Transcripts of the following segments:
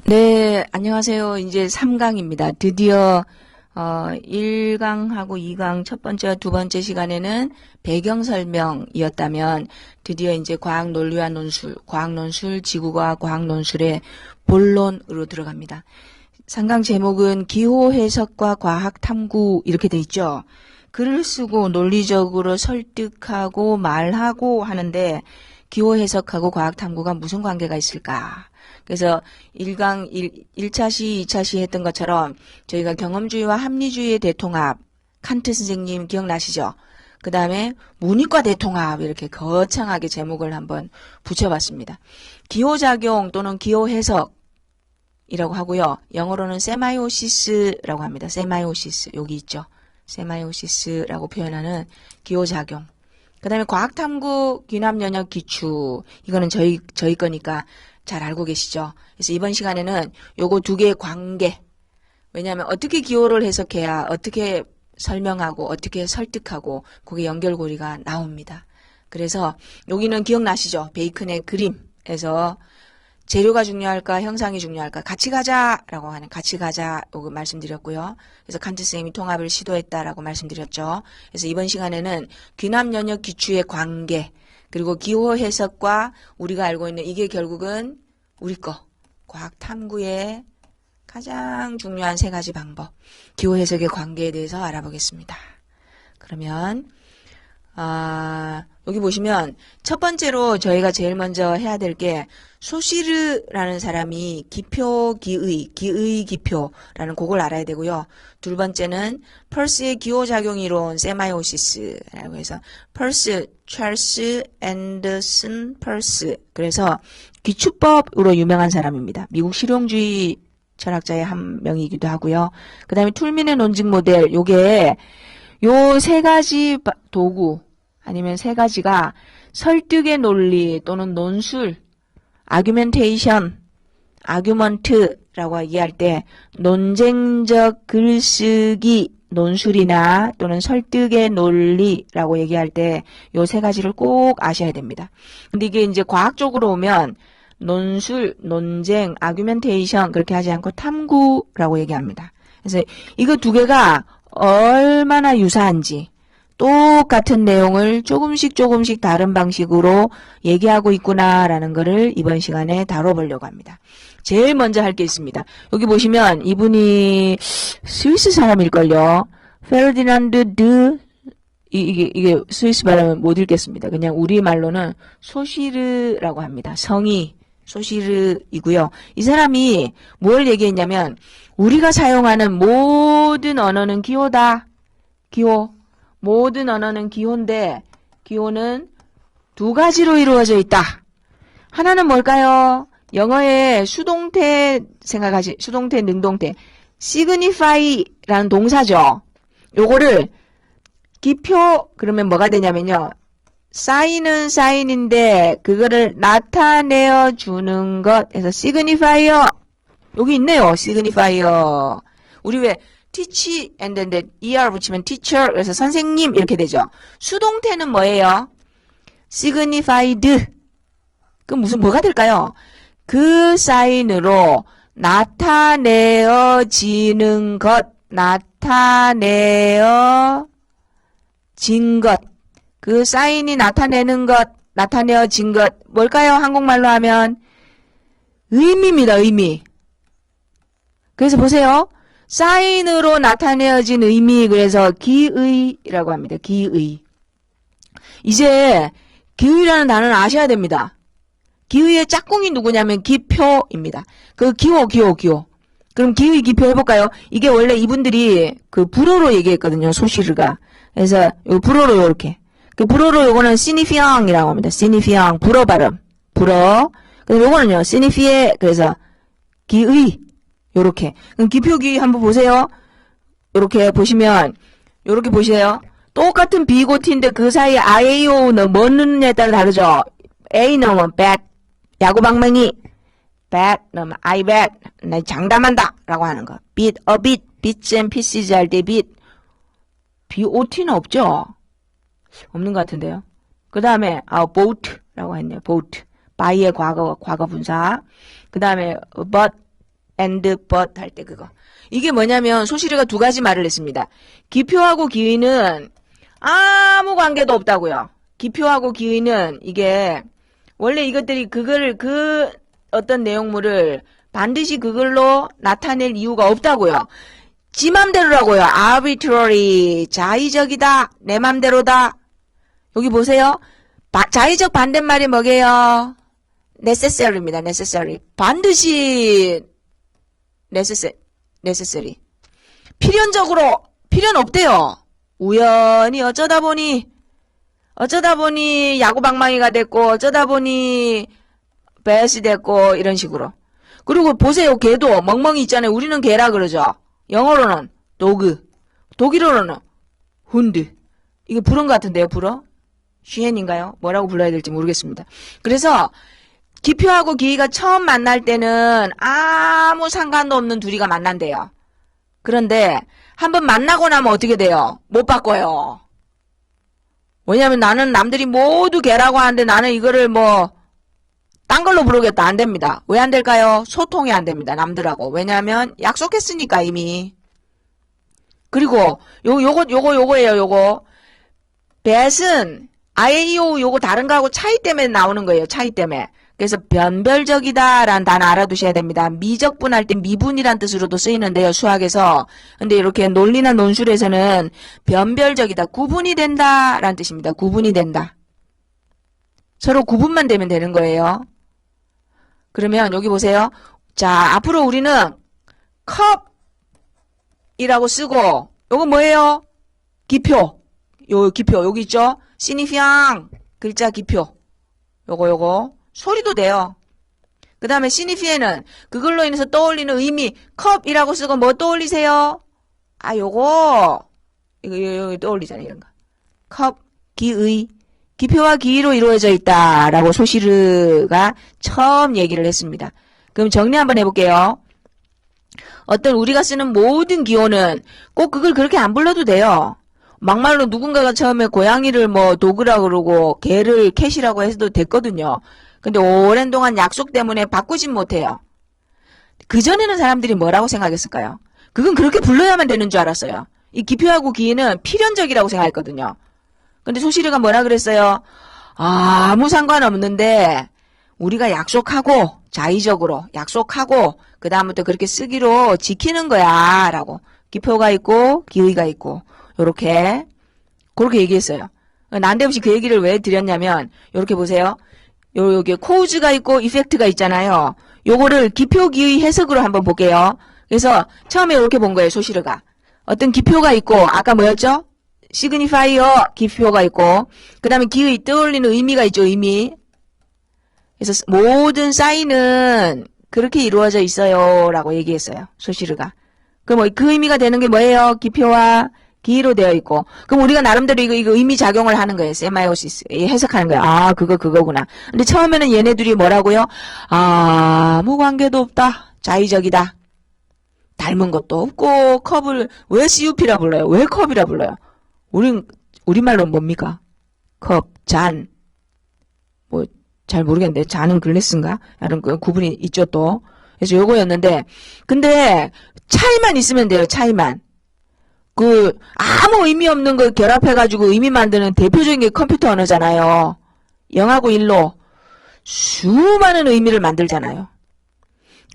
네, 안녕하세요. 이제 3강입니다. 드디어 1강하고 2강 첫 번째와 두 번째 시간에는 배경 설명이었다면 드디어 이제 과학 논리와 논술, 과학 논술, 지구과학 과학 논술의 본론으로 들어갑니다. 3강 제목은 기호 해석과 과학 탐구 이렇게 돼 있죠. 글을 쓰고 논리적으로 설득하고 말하고 하는데 기호 해석하고 과학 탐구가 무슨 관계가 있을까? 그래서 1강 1차 시, 2차 시 했던 것처럼 저희가 경험주의와 합리주의의 대통합, 칸트 선생님 기억나시죠? 그 다음에 문이과 대통합 이렇게 거창하게 제목을 한번 붙여봤습니다. 기호작용 또는 기호해석이라고 하고요. 영어로는 세마이오시스라고 합니다. 세마이오시스 여기 있죠. 세마이오시스라고 표현하는 기호작용. 그 다음에 과학탐구 귀납연역 기추 이거는 저희 거니까 잘 알고 계시죠? 그래서 이번 시간에는 요거 두 개의 관계. 왜냐하면 어떻게 기호를 해석해야 어떻게 설명하고 어떻게 설득하고 그게 연결고리가 나옵니다. 그래서 여기는 기억나시죠? 베이컨의 그림에서 재료가 중요할까 형상이 중요할까 같이 가자라고 하는 같이 가자 요거 말씀드렸고요. 그래서 칸트 선생님이 통합을 시도했다라고 말씀드렸죠. 그래서 이번 시간에는 귀납연역 기추의 관계 그리고 기호 해석과 우리가 알고 있는 이게 결국은 우리 거 과학 탐구의 가장 중요한 세 가지 방법 기호 해석의 관계에 대해서 알아보겠습니다. 그러면 여기 보시면 첫 번째로 저희가 제일 먼저 해야 될 게 소시르라는 사람이 기표기의 기표라는 그걸 알아야 되고요. 두 번째는 펄스의 기호작용 이론 세마이오시스라고 해서 펄스 찰스 앤더슨 펄스 그래서 기축법으로 유명한 사람입니다. 미국 실용주의 철학자의 한 명이기도 하고요. 그 다음에 툴민의 논증 모델 요게 요 세 가지 도구 아니면 세 가지가 설득의 논리 또는 논술 아규멘테이션 아규먼트라고 얘기할 때 논쟁적 글쓰기 논술이나 또는 설득의 논리라고 얘기할 때 요 세 가지를 꼭 아셔야 됩니다. 근데 이게 이제 과학적으로 오면 논술, 논쟁, 아규멘테이션 그렇게 하지 않고 탐구라고 얘기합니다. 그래서 이거 두 개가 얼마나 유사한지 똑같은 내용을 조금씩 다른 방식으로 얘기하고 있구나라는 거를 이번 시간에 다뤄보려고 합니다. 제일 먼저 할 게 있습니다. 여기 보시면 이분이 스위스 사람일걸요. 페르디난드 드 이게 스위스 발음은 못 읽겠습니다. 그냥 우리말로는 소시르라고 합니다. 성이 소시르이고요. 이 사람이 뭘 얘기했냐면 우리가 사용하는 모든 언어는 기호다. 기호. 모든 언어는 기호인데 기호는 두 가지로 이루어져 있다. 하나는 뭘까요? 영어의 수동태 생각하시 수동태 능동태 signify라는 동사죠. 요거를 기표 그러면 뭐가 되냐면요. 사인은 사인인데 그거를 나타내어 주는 것 해서 signifier 여기 있네요. signifier 우리 왜 teach and then er 붙이면 teacher 그래서 선생님 이렇게 되죠. 수동태는 뭐예요? signified 그럼 무슨 뭐가 될까요? 그 사인으로 나타내어지는 것 나타내어진 것 그 사인이 나타내는 것 나타내어진 것 뭘까요? 한국말로 하면 의미입니다. 의미 그래서 보세요. 사인으로 나타내어진 의미 그래서 기의라고 합니다. 기의 이제 기의라는 단어는 아셔야 됩니다. 기의의 짝꿍이 누구냐면 기표입니다. 그 기호 그럼 기의 기표 해볼까요? 이게 원래 이분들이 그 불어로 얘기했거든요. 소시르가 그래서 요 불어로 요렇게 그 불어로 요거는 시니피앙이라고 합니다. 시니피앙 불어 발음 불어 근데 요거는요 시니피에 그래서 기의 요렇게. 그럼 기표기 한번 보세요. 요렇게 보시면, 요렇게 보세요. 똑같은 B고 T인데 그 사이에 IAO는 뭐 넣느냐에 따라 다르죠? A 넣으면 bet. 야구방망이. bet 넣으면 I bet. 나 장담한다. 라고 하는 거. bit, a bit. bits and pieces 할 때 bit. BOT는 없죠? 없는 것 같은데요. 그 다음에, boat. 라고 했네요. boat. by의 과거 분사. 그 다음에, but. and but 할 때 그거. 이게 뭐냐면 소시리가 두 가지 말을 했습니다. 기표하고 기의는 아무 관계도 없다고요. 기표하고 기의는 이게 원래 이것들이 그 어떤 내용물을 반드시 그걸로 나타낼 이유가 없다고요. 지 맘대로라고요. arbitrary, 자의적이다, 내 맘대로다. 여기 보세요. 자의적 반대말이 뭐게요? necessary입니다. necessary. 반드시 necessary. 필요는 없대요. 우연히 어쩌다 보니 야구방망이가 됐고 어쩌다 보니 배스 됐고 이런 식으로. 그리고 보세요. 개도 멍멍이 있잖아요. 우리는 개라 그러죠. 영어로는 도그, 독일어로는 훈드. 이게 불어인 것 같은데요. 불어? 슈헨인가요? 뭐라고 불러야 될지 모르겠습니다. 그래서 기표하고 기의가 처음 만날 때는 아무 상관도 없는 둘이가 만난대요. 그런데 한번 만나고 나면 어떻게 돼요? 못 바꿔요. 왜냐면 나는 남들이 모두 개라고 하는데 나는 이거를 딴 걸로 부르겠다. 안 됩니다. 왜 안 될까요? 소통이 안 됩니다. 남들하고. 왜냐하면 약속했으니까 이미. 그리고 요거예요. 요거. 배은 IAEO 요거 다른 거하고 차이 때문에 나오는 거예요. 차이 때문에. 그래서 변별적이다라는 단어 알아두셔야 됩니다. 미적분 할 때 미분이란 뜻으로도 쓰이는데요. 수학에서. 근데 이렇게 논리나 논술에서는 변별적이다. 구분이 된다라는 뜻입니다. 구분이 된다. 서로 구분만 되면 되는 거예요. 그러면 여기 보세요. 자, 앞으로 우리는 컵이라고 쓰고 요거 뭐예요? 기표. 기표 여기 있죠? signifiant 글자 기표. 요거 소리도 돼요. 그 다음에 signifiant은 그걸로 인해서 떠올리는 의미. 컵이라고 쓰고 뭐 떠올리세요? 요거 이거 떠올리잖아요. 이런 거. 컵, 기의. 기표와 기의로 이루어져 있다라고 소시르가 처음 얘기를 했습니다. 그럼 정리 한번 해볼게요. 어떤 우리가 쓰는 모든 기호는 꼭 그걸 그렇게 안 불러도 돼요. 막말로 누군가가 처음에 고양이를 도그라고 그러고 개를 캣이라고 해도 됐거든요. 근데 오랜 동안 약속 때문에 바꾸진 못해요. 그전에는 사람들이 뭐라고 생각했을까요? 그건 그렇게 불러야만 되는 줄 알았어요. 이 기표하고 기의는 필연적이라고 생각했거든요. 근데 소시리가 뭐라 그랬어요? 아무 상관없는데 우리가 약속하고 자의적으로 약속하고 그 다음부터 그렇게 쓰기로 지키는 거야 라고. 기표가 있고 기의가 있고 요렇게 그렇게 얘기했어요. 난데없이 그 얘기를 왜 드렸냐면 요렇게 보세요. 여기 코우즈가 있고 이펙트가 있잖아요. 요거를 기표 기의 해석으로 한번 볼게요. 그래서 처음에 이렇게 본 거예요. 소시르가. 어떤 기표가 있고 아까 뭐였죠? 시그니파이어 기표가 있고 그 다음에 기의 떠올리는 의미가 있죠. 의미. 그래서 모든 사인은 그렇게 이루어져 있어요 라고 얘기했어요. 소시르가. 그럼 그 의미가 되는 게 뭐예요? 기표와 기의로 되어 있고 그럼 우리가 나름대로 이거 의미 작용을 하는 거예요. 세마이오시스 해석하는 거예요. 그거구나. 근데 처음에는 얘네들이 뭐라고요? 아무 관계도 없다. 자의적이다. 닮은 것도 없고 컵을 왜 CUP라 불러요? 왜 컵이라 불러요? 우리말로 뭡니까? 컵, 잔. 잘 모르겠는데, 잔은 글래스인가? 이런 구분이 있죠, 또. 그래서 요거였는데, 근데, 차이만 있으면 돼요, 차이만. 아무 의미 없는 걸 결합해가지고 의미 만드는 대표적인 게 컴퓨터 언어잖아요. 0하고 1로 수많은 의미를 만들잖아요.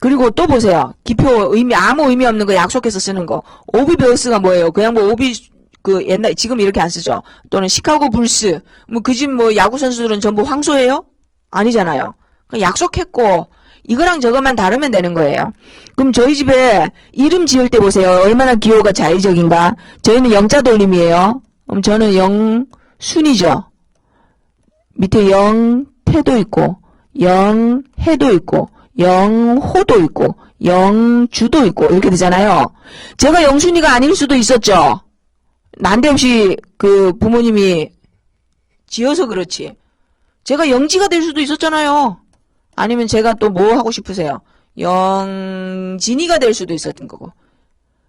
그리고 또 보세요. 기표 의미, 아무 의미 없는 거 약속해서 쓰는 거. 오비베어스가 뭐예요? 그냥 오비, 옛날, 지금 이렇게 안 쓰죠. 또는 시카고 불스. 그 집 야구 선수들은 전부 황소예요? 아니잖아요. 약속했고, 이거랑 저것만 다르면 되는 거예요. 그럼 저희 집에 이름 지을 때 보세요. 얼마나 기호가 자의적인가? 저희는 영자 돌림이에요. 그럼 저는 영순이죠. 밑에 영태도 있고, 영해도 있고, 영호도 있고, 영주도 있고, 이렇게 되잖아요. 제가 영순이가 아닐 수도 있었죠. 난데없이 부모님이 지어서 그렇지. 제가 영지가 될 수도 있었잖아요. 아니면 제가 또 뭐 하고 싶으세요? 영진이가 될 수도 있었던 거고.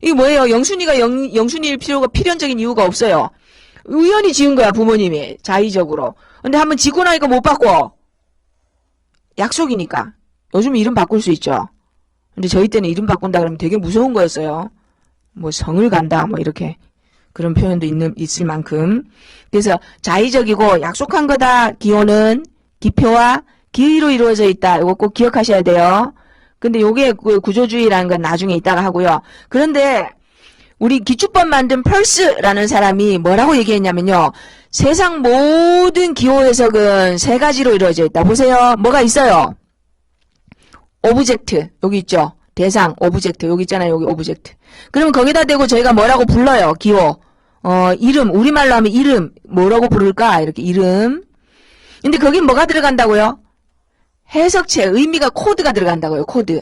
이게 뭐예요? 영순이가 영순이일 필요가 필연적인 이유가 없어요. 우연히 지은 거야, 부모님이. 자의적으로. 근데 한번 지고 나니까 못 바꿔. 약속이니까. 요즘 이름 바꿀 수 있죠. 근데 저희 때는 이름 바꾼다 그러면 되게 무서운 거였어요. 뭐 성을 간다 뭐 이렇게 그런 표현도 있을 만큼. 그래서 자의적이고 약속한 거다. 기호는 기표와 기의로 이루어져 있다. 이거 꼭 기억하셔야 돼요. 근데 요게 그 구조주의라는 건 나중에 이따가 하고요. 그런데 우리 기축법 만든 펄스라는 사람이 뭐라고 얘기했냐면요. 세상 모든 기호 해석은 세 가지로 이루어져 있다. 보세요. 뭐가 있어요? 오브젝트. 여기 있죠. 대상, 오브젝트. 여기 있잖아요. 여기 오브젝트. 그러면 거기다 대고 저희가 뭐라고 불러요? 기호. 이름. 우리말로 하면 이름. 뭐라고 부를까? 이렇게 이름. 근데 거긴 뭐가 들어간다고요? 해석체, 의미가 코드가 들어간다고요. 코드.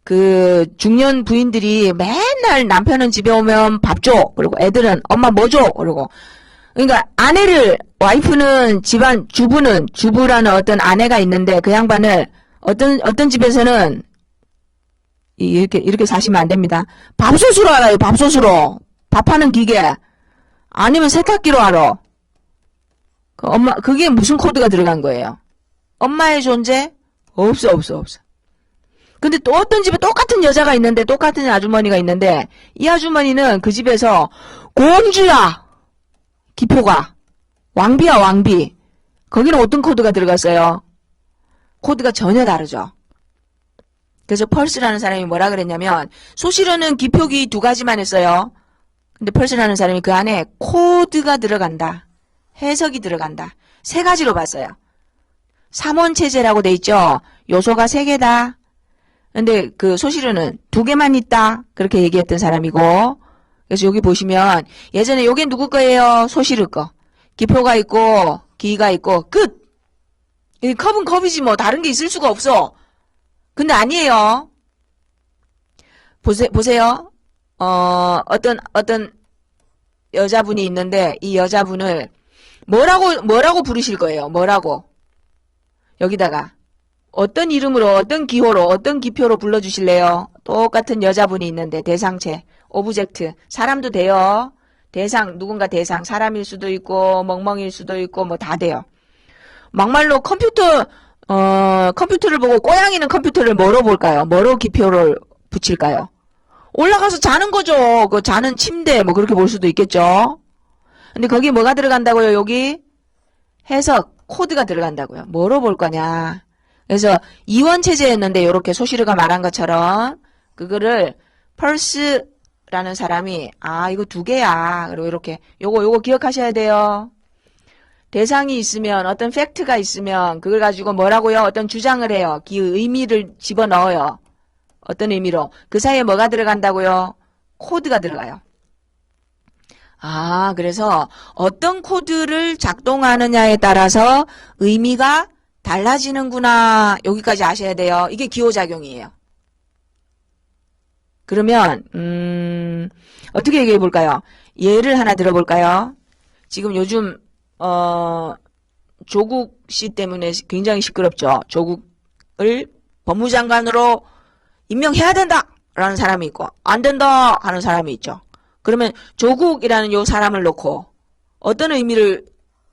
그 중년 부인들이 맨날 남편은 집에 오면 밥 줘. 그리고 애들은 엄마 뭐 줘. 그러고 그러니까 아내를 와이프는 집안 주부라는 어떤 아내가 있는데 그 양반을 어떤 집에서는 이렇게 사시면 안 됩니다. 밥솥으로 알아요. 밥솥으로. 밥하는 기계. 아니면 세탁기로 알아. 그게 무슨 코드가 들어간 거예요? 엄마의 존재? 없어. 근데 또 어떤 집에 똑같은 여자가 있는데, 똑같은 아주머니가 있는데, 이 아주머니는 그 집에서 공주야! 기표가. 왕비야, 왕비. 거기는 어떤 코드가 들어갔어요? 코드가 전혀 다르죠. 그래서 펄스라는 사람이 뭐라 그랬냐면, 소실어는 기표기 두 가지만 했어요. 근데 펄스라는 사람이 그 안에 코드가 들어간다. 해석이 들어간다. 세 가지로 봤어요. 삼원체제라고 돼 있죠. 요소가 세 개다. 근데 그 소실어는 두 개만 있다. 그렇게 얘기했던 사람이고. 그래서 여기 보시면 예전에 요게 누구 거예요? 소실어 거. 기표가 있고 기가 있고 끝. 이 컵은 컵이지 뭐 다른 게 있을 수가 없어. 근데 아니에요. 보세요. 어떤 여자분이 있는데 이 여자분을 뭐라고 부르실 거예요? 뭐라고? 여기다가 어떤 이름으로, 어떤 기호로, 어떤 기표로 불러주실래요? 똑같은 여자분이 있는데 대상체, 오브젝트, 사람도 돼요. 대상, 누군가 대상, 사람일 수도 있고 멍멍일 수도 있고 뭐 다 돼요. 막말로 컴퓨터를 보고 고양이는 컴퓨터를 뭐로 볼까요? 뭐로 기표를 붙일까요? 올라가서 자는 거죠. 그 자는 침대 뭐 그렇게 볼 수도 있겠죠. 근데 거기 뭐가 들어간다고요? 여기 해석, 코드가 들어간다고요. 뭐로 볼 거냐. 그래서 이원체제였는데 이렇게 소실어가 말한 것처럼 그거를 펄스라는 사람이 이거 두 개야. 그리고 이렇게 요거 기억하셔야 돼요. 대상이 있으면 어떤 팩트가 있으면 그걸 가지고 뭐라고요? 어떤 주장을 해요. 그 의미를 집어넣어요. 어떤 의미로. 그 사이에 뭐가 들어간다고요? 코드가 들어가요. 그래서 어떤 코드를 작동하느냐에 따라서 의미가 달라지는구나. 여기까지 아셔야 돼요. 이게 기호작용이에요. 그러면 어떻게 얘기해 볼까요? 예를 하나 들어볼까요? 지금 요즘 조국 씨 때문에 굉장히 시끄럽죠. 조국을 법무장관으로 임명해야 된다! 라는 사람이 있고 안 된다! 하는 사람이 있죠. 그러면 조국이라는 요 사람을 놓고 어떤 의미를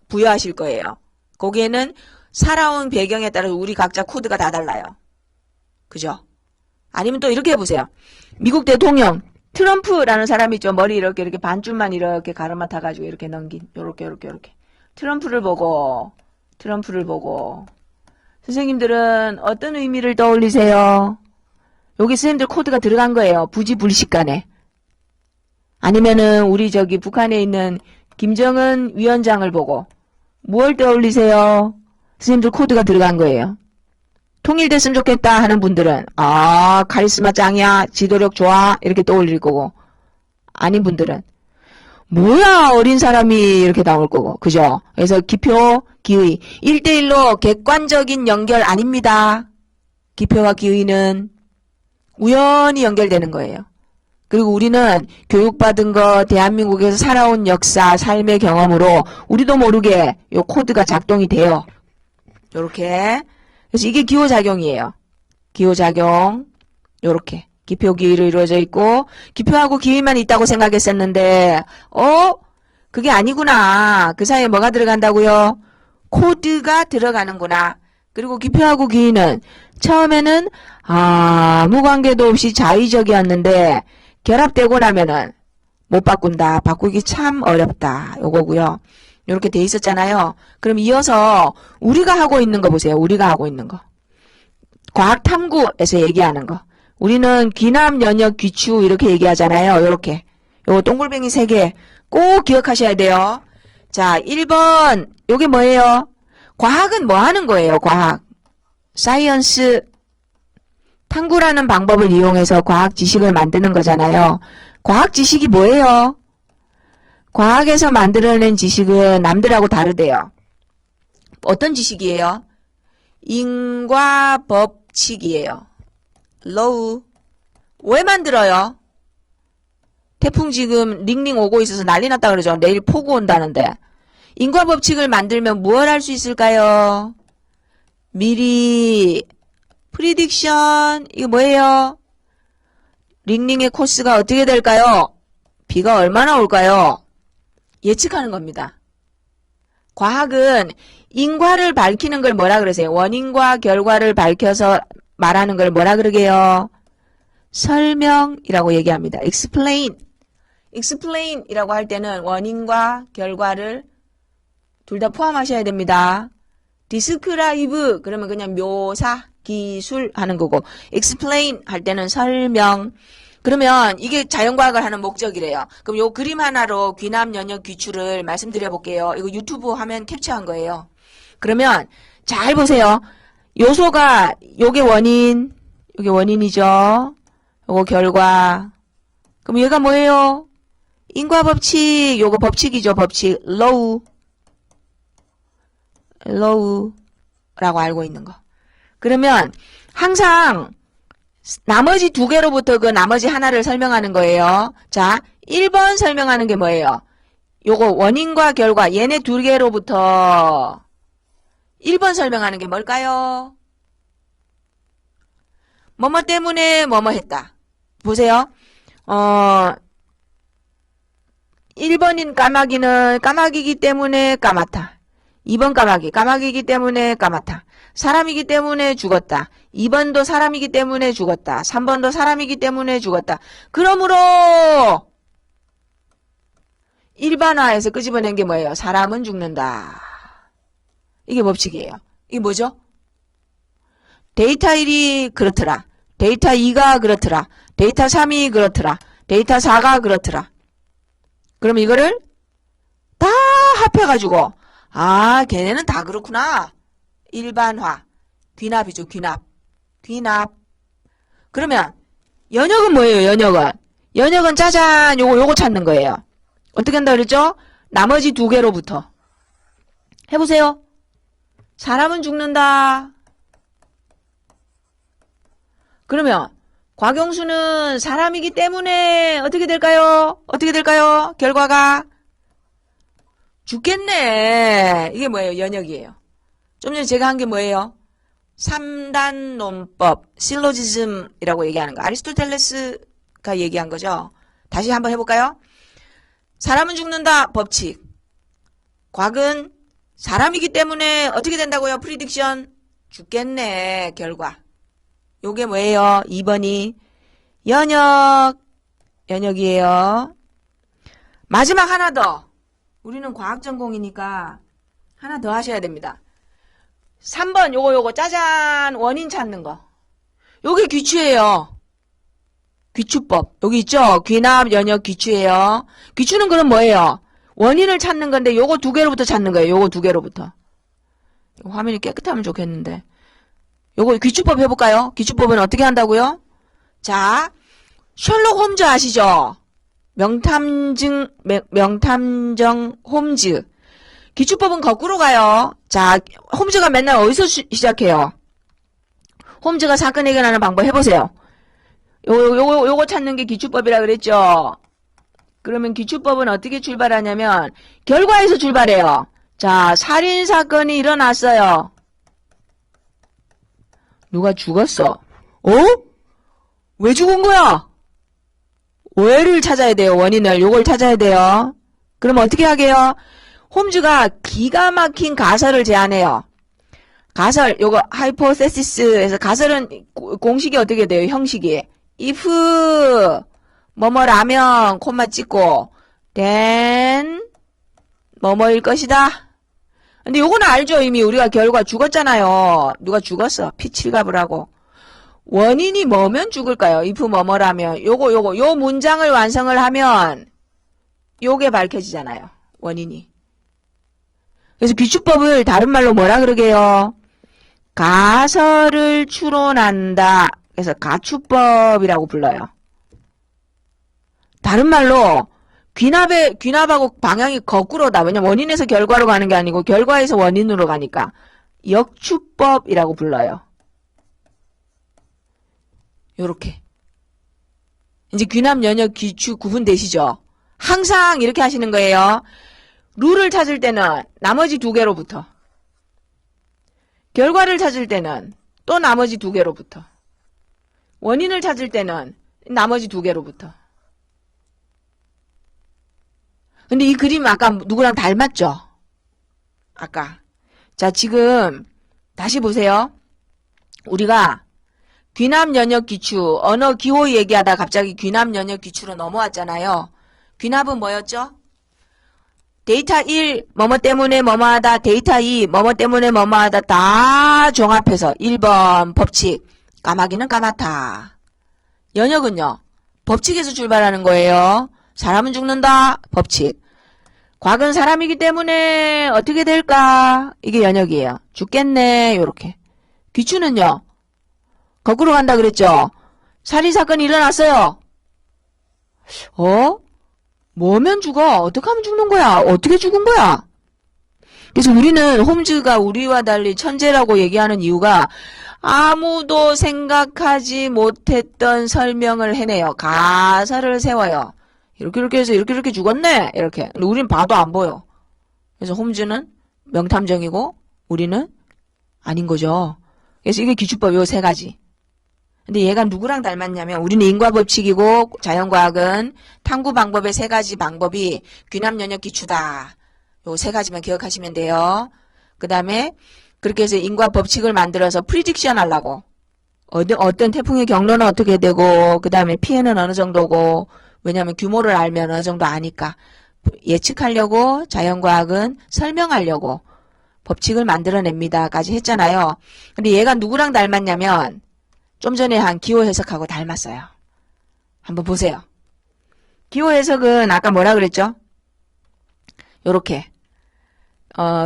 부여하실 거예요? 거기에는 살아온 배경에 따라서 우리 각자 코드가 다 달라요. 그죠? 아니면 또 이렇게 해보세요. 미국 대통령 트럼프라는 사람이 있죠. 머리 이렇게 반줄만 이렇게 가르마타가지고 이렇게 넘긴 요렇게 트럼프를 보고 선생님들은 어떤 의미를 떠올리세요? 여기 선생님들 코드가 들어간 거예요. 부지불식간에. 아니면은 우리 북한에 있는 김정은 위원장을 보고 뭘 떠올리세요? 선생님들 코드가 들어간 거예요. 통일됐으면 좋겠다 하는 분들은 카리스마 짱이야, 지도력 좋아 이렇게 떠올릴 거고 아닌 분들은 뭐야 어린 사람이 이렇게 나올 거고 그죠? 그래서 기표, 기의 1대1로 객관적인 연결 아닙니다. 기표와 기의는 우연히 연결되는 거예요. 그리고 우리는 교육받은 거, 대한민국에서 살아온 역사, 삶의 경험으로 우리도 모르게 요 코드가 작동이 돼요. 요렇게. 그래서 이게 기호작용이에요. 기호작용. 요렇게. 기표, 기의로 이루어져 있고, 기표하고 기의만 있다고 생각했었는데, 그게 아니구나. 그 사이에 뭐가 들어간다고요? 코드가 들어가는구나. 그리고 기표하고 기인은 처음에는 아무 관계도 없이 자의적이었는데 결합되고 나면은 못 바꾼다. 바꾸기 참 어렵다. 요거고요. 요렇게 돼 있었잖아요. 그럼 이어서 우리가 하고 있는 거 보세요. 우리가 하고 있는 거. 과학탐구에서 얘기하는 거. 우리는 귀남, 연역, 귀추 이렇게 얘기하잖아요. 요렇게. 요거 동글뱅이 3개 꼭 기억하셔야 돼요. 자, 1번 요게 뭐예요? 과학은 뭐 하는 거예요? 과학. 사이언스. 탐구라는 방법을 이용해서 과학 지식을 만드는 거잖아요. 과학 지식이 뭐예요? 과학에서 만들어낸 지식은 남들하고 다르대요. 어떤 지식이에요? 인과 법칙이에요. 러우. 왜 만들어요? 태풍 지금 링링 오고 있어서 난리 났다 그러죠. 내일 폭우 온다는데. 인과 법칙을 만들면 무엇 할 수 있을까요? 미리 프리딕션. 이거 뭐예요? 링링의 코스가 어떻게 될까요? 비가 얼마나 올까요? 예측하는 겁니다. 과학은 인과를 밝히는 걸 뭐라 그러세요? 원인과 결과를 밝혀서 말하는 걸 뭐라 그러게요? 설명이라고 얘기합니다. explain. explain이라고 할 때는 원인과 결과를 둘 다 포함하셔야 됩니다. describe 그러면 그냥 묘사, 기술 하는 거고 explain 할 때는 설명. 그러면 이게 자연과학을 하는 목적이래요. 그럼 요 그림 하나로 귀남, 연역, 귀추를 말씀드려 볼게요. 이거 유튜브 화면 캡처한 거예요. 그러면 잘 보세요. 요소가 요게 원인, 요게 원인이죠. 요거 결과. 그럼 얘가 뭐예요? 인과법칙, 요거 법칙이죠. 법칙. law라고 알고 있는 거. 그러면 항상 나머지 2개로부터 그 나머지 하나를 설명하는 거예요. 자, 1번 설명하는 게 뭐예요? 요거 원인과 결과 얘네 2개로부터 1번 설명하는 게 뭘까요? 뭐뭐 때문에 뭐뭐 했다. 보세요. 1번인 까마귀는 까마귀이기 때문에 까맣다. 2번 까마귀, 까마귀이기 때문에 까맣다. 사람이기 때문에 죽었다. 2번도 사람이기 때문에 죽었다. 3번도 사람이기 때문에 죽었다. 그러므로 일반화해서 끄집어낸 게 뭐예요? 사람은 죽는다. 이게 법칙이에요. 이게 뭐죠? 데이터 1이 그렇더라. 데이터 2가 그렇더라. 데이터 3이 그렇더라. 데이터 4가 그렇더라. 그럼 이거를 다 합해가지고 아, 걔네는 다 그렇구나. 일반화. 귀납이죠. 귀납. 그러면 연역은 뭐예요? 연역은 짜잔 요거 찾는 거예요. 어떻게 한다 그랬죠? 나머지 2개로부터. 해보세요. 사람은 죽는다. 그러면 곽영수는 사람이기 때문에 어떻게 될까요? 결과가 죽겠네. 이게 뭐예요? 연역이에요. 좀 전에 제가 한 게 뭐예요? 3단 논법, 실로지즘이라고 얘기하는 거. 아리스토텔레스가 얘기한 거죠. 다시 한번 해볼까요? 사람은 죽는다. 법칙. 곽은 사람이기 때문에 어떻게 된다고요? 프리딕션. 죽겠네. 결과. 요게 뭐예요? 2번이 연역이에요. 마지막 하나 더. 우리는 과학 전공이니까 하나 더 하셔야 됩니다. 3번 요거 짜잔 원인 찾는 거. 요게 귀추예요. 귀추법. 여기 있죠? 귀납, 연역, 귀추예요. 귀추는 그럼 뭐예요? 원인을 찾는 건데 요거 2개로부터 찾는 거예요. 요거 2개로부터. 화면이 깨끗하면 좋겠는데. 요거 귀추법 해볼까요? 귀추법은 어떻게 한다고요? 자, 셜록 홈즈 아시죠? 명탐정 홈즈. 귀추법은 거꾸로 가요. 자, 홈즈가 맨날 어디서 시작해요? 홈즈가 사건 해결하는 방법 해보세요. 요거 찾는 게 귀추법이라 그랬죠? 그러면 귀추법은 어떻게 출발하냐면, 결과에서 출발해요. 자, 살인사건이 일어났어요. 누가 죽었어? 왜 죽은 거야? 왜를 찾아야 돼요. 원인을. 요걸 찾아야 돼요. 그럼 어떻게 하게요? 홈즈가 기가 막힌 가설을 제안해요. 가설, 요거, 하이포테시스에서 가설은 공식이 어떻게 돼요? 형식이. if, 뭐뭐라면, 콤마 찍고, then, 뭐뭐일 것이다. 근데 요거는 알죠? 이미 우리가 결과 죽었잖아요. 누가 죽었어? 피칠갑을 하고. 원인이 뭐면 죽을까요? if 뭐뭐라면. 요 문장을 완성을 하면, 요게 밝혀지잖아요. 원인이. 그래서 기출법을 다른 말로 뭐라 그러게요? 가설을 추론한다. 그래서 가추법이라고 불러요. 다른 말로 귀납하고 방향이 거꾸로다. 왜냐면 원인에서 결과로 가는 게 아니고 결과에서 원인으로 가니까 역추법이라고 불러요. 요렇게. 이제 귀납, 연역, 귀추 구분되시죠? 항상 이렇게 하시는 거예요. 룰을 찾을 때는 나머지 두 개로부터, 결과를 찾을 때는 또 나머지 두 개로부터, 원인을 찾을 때는 나머지 두 개로부터. 근데 이 그림 아까 누구랑 닮았죠? 아까. 자, 지금 다시 보세요. 우리가 귀납, 연역, 귀추, 언어 기호 얘기하다 갑자기 귀납, 연역, 귀추로 넘어왔잖아요. 귀납은 뭐였죠? 데이터 1, 뭐뭐 때문에 뭐뭐하다, 데이터 2, 뭐뭐 때문에 뭐뭐하다 다 종합해서 1번 법칙, 까마귀는 까맣다. 연역은요, 법칙에서 출발하는 거예요. 사람은 죽는다, 법칙. 과거는 사람이기 때문에 어떻게 될까? 이게 연역이에요. 죽겠네, 요렇게. 귀추는요, 거꾸로 간다 그랬죠? 살인사건이 일어났어요. 뭐면 죽어? 어떻게 하면 죽는 거야? 어떻게 죽은 거야? 그래서 우리는 홈즈가 우리와 달리 천재라고 얘기하는 이유가 아무도 생각하지 못했던 설명을 해내요. 가설을 세워요. 이렇게 해서 이렇게 죽었네. 이렇게. 근데 우린 봐도 안 보여. 그래서 홈즈는 명탐정이고 우리는 아닌 거죠. 그래서 이게 기출법 요 세 가지. 근데 얘가 누구랑 닮았냐면 우리는 인과법칙이고 자연과학은 탐구 방법의 세 가지 방법이 귀납, 연역, 기추다. 요 세 가지만 기억하시면 돼요. 그 다음에 그렇게 해서 인과법칙을 만들어서 프리딕션 하려고. 어떤 태풍의 경로는 어떻게 되고 그 다음에 피해는 어느 정도고 왜냐하면 규모를 알면 어느 정도 아니까 예측하려고 자연과학은 설명하려고 법칙을 만들어냅니다까지 했잖아요. 근데 얘가 누구랑 닮았냐면 좀 전에 한 기호 해석하고 닮았어요. 한번 보세요. 기호 해석은 아까 뭐라 그랬죠? 요렇게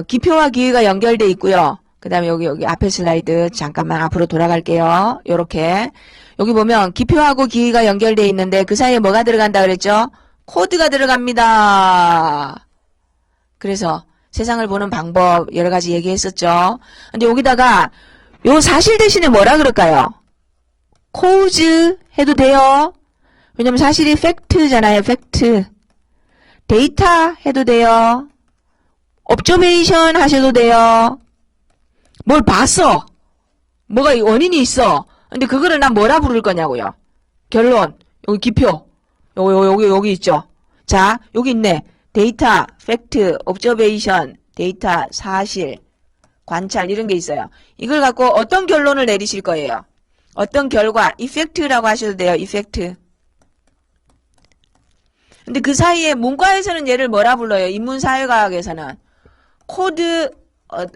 기표와 기의가 연결돼 있고요. 그 다음에 여기 앞에 슬라이드 잠깐만 앞으로 돌아갈게요. 요렇게 여기 보면 기표하고 기의가 연결돼 있는데 그 사이에 뭐가 들어간다 그랬죠? 코드가 들어갑니다. 그래서 세상을 보는 방법 여러 가지 얘기했었죠. 근데 여기다가 요 사실 대신에 뭐라 그럴까요? cause 해도 돼요. 왜냐면 사실이 팩트잖아요. 팩트. 데이터 해도 돼요. observation 하셔도 돼요. 뭘 봤어. 뭐가 원인이 있어. 근데 그거를 난 뭐라 부를 거냐고요. 결론. 여기 기표. 여기 있죠. 자, 여기 있네. 데이터, 팩트, observation, 데이터, 사실, 관찰 이런 게 있어요. 이걸 갖고 어떤 결론을 내리실 거예요. 어떤 결과, 이펙트라고 하셔도 돼요. 이펙트. 근데 그 사이에 문과에서는 얘를 뭐라 불러요? 인문사회과학에서는 코드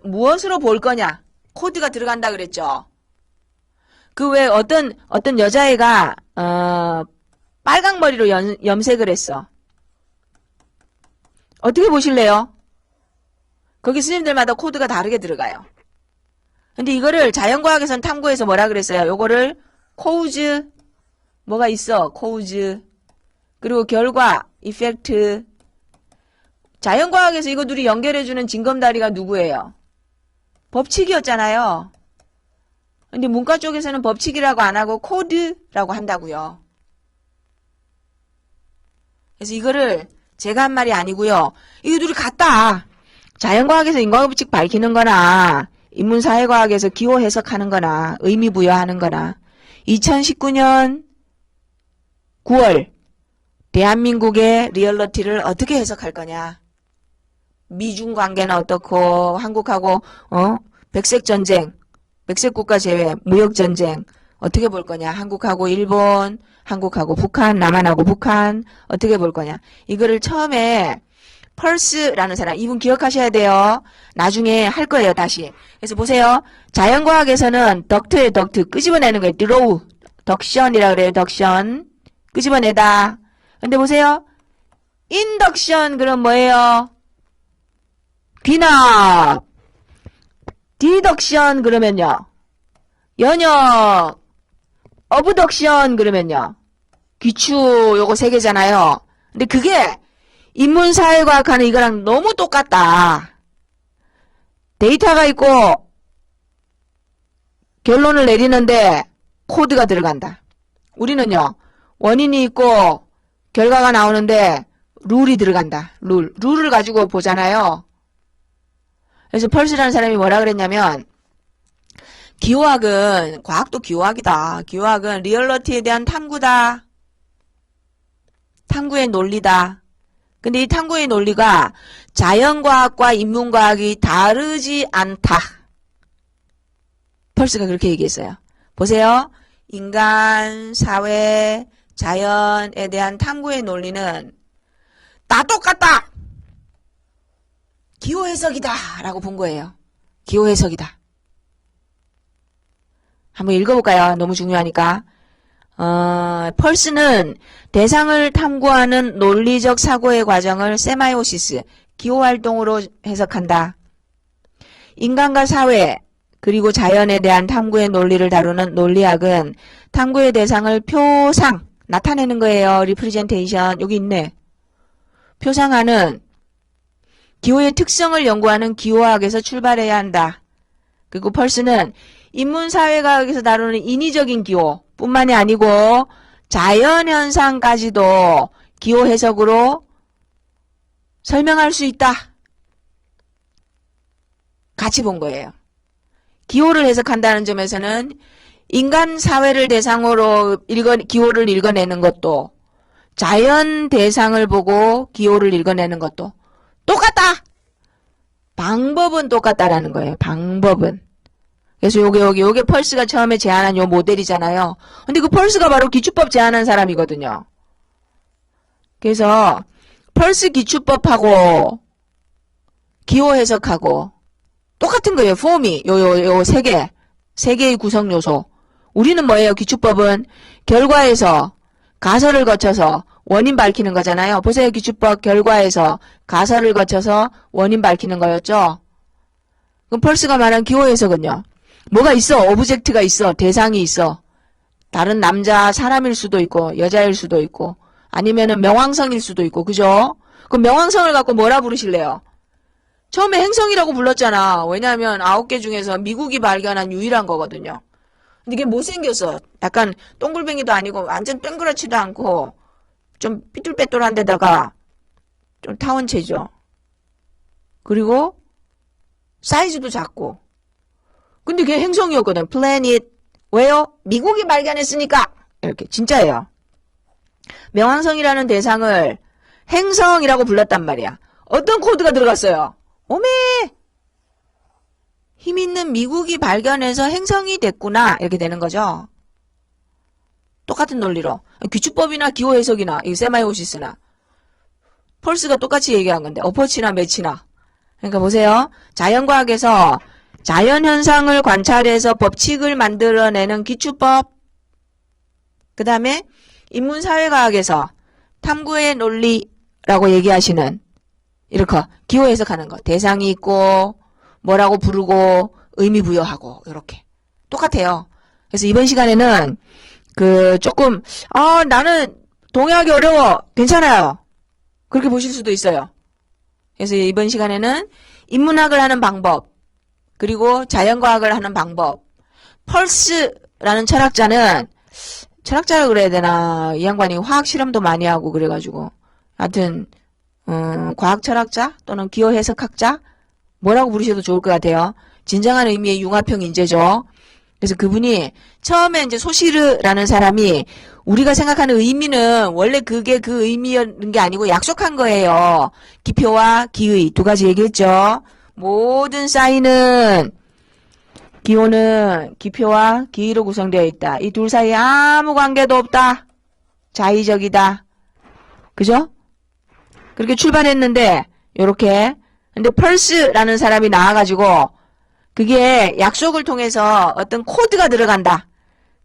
무엇으로 볼 거냐? 코드가 들어간다 그랬죠. 그 외에 어떤 여자애가 빨강 머리로 염색을 했어. 어떻게 보실래요? 거기 스님들마다 코드가 다르게 들어가요. 근데 이거를 자연과학에서는 탐구해서 뭐라 그랬어요? 요거를 cause 뭐가 있어? cause 그리고 결과 effect 자연과학에서 이거 둘이 연결해주는 징검다리가 누구예요? 법칙이었잖아요. 근데 문과 쪽에서는 법칙이라고 안 하고 코드라고 한다고요. 그래서 이거를 제가 한 말이 아니고요. 이거 둘이 같다. 자연과학에서 인과법칙 밝히는 거나 인문사회과학에서 기호 해석하는 거나 의미 부여하는 거나 2019년 9월 대한민국의 리얼리티를 어떻게 해석할 거냐. 미중 관계는 어떻고 한국하고 백색 전쟁, 백색 국가 제외, 무역 전쟁 어떻게 볼 거냐? 한국하고 일본, 한국하고 북한, 남한하고 북한 어떻게 볼 거냐? 이거를 처음에 펄스라는 사람, 이분 기억하셔야 돼요. 나중에 할 거예요, 다시. 그래서 보세요. 자연과학에서는 덕트예요, 덕트. 끄집어내는 거예요. 드로우. 덕션이라 그래요, 덕션. 끄집어내다. 근데 보세요. 인덕션, 그럼 뭐예요? 귀납. 디덕션, 그러면요. 연역. 어브덕션, 그러면요. 귀추, 요거 세 개잖아요. 근데 그게 인문사회과학하는 이거랑 너무 똑같다. 데이터가 있고 결론을 내리는데 코드가 들어간다. 우리는요. 원인이 있고 결과가 나오는데 룰이 들어간다. 룰을 가지고 보잖아요. 그래서 펄스라는 사람이 뭐라 그랬냐면 기호학은 과학도 기호학이다. 기호학은 리얼러티에 대한 탐구다. 탐구의 논리다. 근데 이 탐구의 논리가 자연과학과 인문과학이 다르지 않다. 펄스가 그렇게 얘기했어요. 보세요. 인간, 사회, 자연에 대한 탐구의 논리는 다 똑같다. 기호해석이다 라고 본 거예요. 기호해석이다. 한번 읽어볼까요? 너무 중요하니까. 펄스는 대상을 탐구하는 논리적 사고의 과정을 세마이오시스, 기호활동으로 해석한다. 인간과 사회, 그리고 자연에 대한 탐구의 논리를 다루는 논리학은 탐구의 대상을 표상, 나타내는 거예요. 리프레젠테이션, 여기 있네. 표상하는 기호의 특성을 연구하는 기호학에서 출발해야 한다. 그리고 펄스는 인문사회과학에서 다루는 인위적인 기호 뿐만이 아니고 자연현상까지도 기호 해석으로 설명할 수 있다. 같이 본 거예요. 기호를 해석한다는 점에서는 인간 사회를 대상으로 기호를 읽어내는 것도 자연 대상을 보고 기호를 읽어내는 것도 똑같다. 방법은 똑같다라는 거예요. 방법은. 그래서 요게 펄스가 처음에 제안한 요 모델이잖아요. 근데 그 펄스가 바로 기출법 제안한 사람이거든요. 그래서 펄스 기출법하고 기호 해석하고 똑같은 거예요. 폼이 요 세 개의 구성 요소. 우리는 뭐예요? 기출법은 결과에서 가설을 거쳐서 원인 밝히는 거잖아요. 보세요. 기출법 결과에서 가설을 거쳐서 원인 밝히는 거였죠. 그럼 펄스가 말한 기호 해석은요. 뭐가 있어? 오브젝트가 있어. 대상이 있어. 다른 남자, 사람일 수도 있고 여자일 수도 있고 아니면은 명왕성일 수도 있고 그죠? 그럼 명왕성을 갖고 뭐라 부르실래요? 처음에 행성이라고 불렀잖아. 왜냐하면 9개 중에서 미국이 발견한 유일한 거거든요. 근데 이게 못생겼어. 약간 동글뱅이도 아니고 완전 동그랗지도 않고 좀 삐뚤빼뚤한 데다가 좀 타원체죠. 그리고 사이즈도 작고. 근데 그게 행성이었거든. 플래닛. 왜요? 미국이 발견했으니까. 이렇게 진짜예요. 명왕성이라는 대상을 행성이라고 불렀단 말이야. 어떤 코드가 들어갔어요? 오메! 힘있는 미국이 발견해서 행성이 됐구나. 이렇게 되는 거죠. 똑같은 논리로. 규칙법이나 기호 해석이나 이 세마이오시스나 펄스가 똑같이 얘기한 건데 어퍼치나 매치나. 그러니까 보세요. 자연과학에서 자연현상을 관찰해서 법칙을 만들어내는 기출법. 그 다음에 인문사회과학에서 탐구의 논리라고 얘기하시는 이렇게 기호 해석하는 거. 대상이 있고 뭐라고 부르고 의미 부여하고 이렇게 똑같아요. 그래서 이번 시간에는 조금 나는 동의하기 어려워. 괜찮아요. 그렇게 보실 수도 있어요. 그래서 이번 시간에는 인문학을 하는 방법 그리고 자연과학을 하는 방법. 펄스라는 철학자는 철학자라 그래야 되나 이 양반이 화학 실험도 많이 하고 그래가지고 하여튼 과학 철학자 또는 기호 해석학자 뭐라고 부르셔도 좋을 것 같아요. 진정한 의미의 융합형 인재죠. 그래서 그분이 처음에 이제 소시르라는 사람이 우리가 생각하는 의미는 원래 그게 그 의미였는 게 아니고 약속한 거예요. 기표와 기의 두 가지 얘기했죠. 모든 사인은 기호는 기표와 기의로 구성되어 있다. 이 둘 사이에 아무 관계도 없다. 자의적이다. 그죠? 그렇게 출발했는데 요렇게 근데 펄스라는 사람이 나와가지고 그게 약속을 통해서 어떤 코드가 들어간다.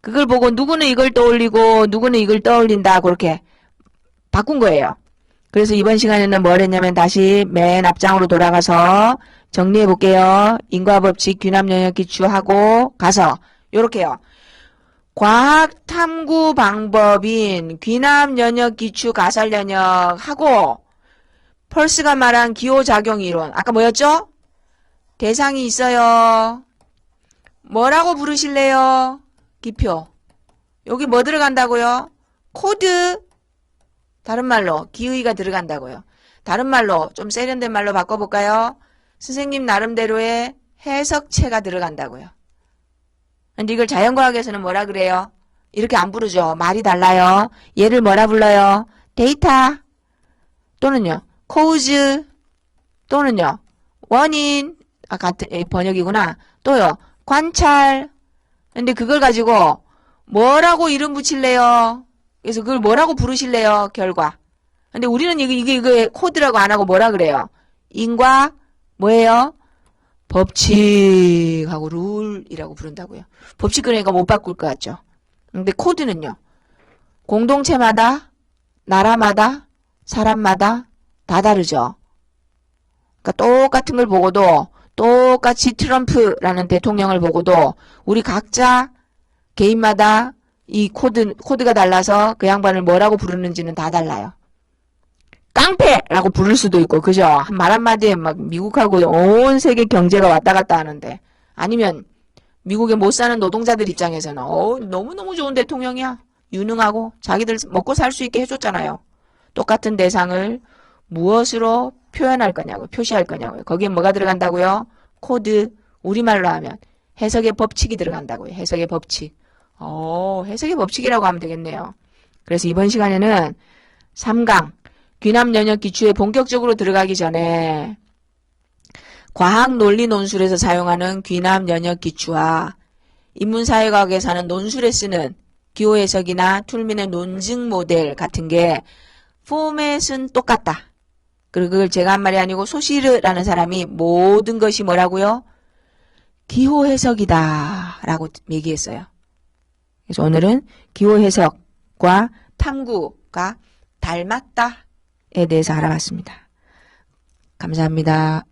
그걸 보고 누구는 이걸 떠올리고 누구는 이걸 떠올린다. 그렇게 바꾼 거예요. 그래서 이번 시간에는 뭘 했냐면 다시 맨 앞장으로 돌아가서 정리해 볼게요. 인과법칙, 귀납영역기추하고 가서 요렇게요. 과학탐구 방법인 귀납영역기추 가설영역하고 펄스가 말한 기호작용이론 아까 뭐였죠? 대상이 있어요. 뭐라고 부르실래요? 기표. 여기 뭐 들어간다고요? 코드. 다른 말로 기의가 들어간다고요. 다른 말로 좀 세련된 말로 바꿔볼까요? 선생님 나름대로의 해석체가 들어간다고요. 근데 이걸 자연과학에서는 뭐라 그래요? 이렇게 안 부르죠. 말이 달라요. 얘를 뭐라 불러요? 데이터 또는요. 코우즈 또는요. 원인 같은 번역이구나. 또요. 관찰. 근데 그걸 가지고 뭐라고 이름 붙일래요? 그래서 그걸 뭐라고 부르실래요? 결과. 근데 우리는 이게 코드라고 안 하고 뭐라 그래요? 인과 뭐예요? 법칙하고 룰이라고 부른다고요. 법칙 그러니까 못 바꿀 것 같죠. 근데 코드는요. 공동체마다 나라마다 사람마다 다 다르죠. 그러니까 똑같은 걸 보고도 똑같이 트럼프라는 대통령을 보고도 우리 각자 개인마다 이 코드가 달라서 그 양반을 뭐라고 부르는지는 다 달라요. 깡패라고 부를 수도 있고, 그죠? 말 한마디에 막 미국하고 온 세계 경제가 왔다 갔다 하는데, 아니면 미국에 못 사는 노동자들 입장에서는, 너무너무 좋은 대통령이야. 유능하고 자기들 먹고 살 수 있게 해줬잖아요. 똑같은 대상을 무엇으로 표현할 거냐고, 표시할 거냐고요. 거기에 뭐가 들어간다고요? 코드, 우리말로 하면 해석의 법칙이 들어간다고요. 해석의 법칙. 해석의 법칙이라고 하면 되겠네요. 그래서 이번 시간에는 3강 귀납영역기추에 본격적으로 들어가기 전에 과학 논리 논술에서 사용하는 귀납영역기추와 인문사회과학에서 하는 논술에 쓰는 기호해석이나 툴민의 논증 모델 같은 게 포맷은 똑같다. 그리고 그걸 제가 한 말이 아니고 소시르라는 사람이 모든 것이 뭐라고요? 기호해석이다 라고 얘기했어요. 그래서 오늘은 기호해석과 탐구가 닮았다에 대해서 알아봤습니다. 감사합니다.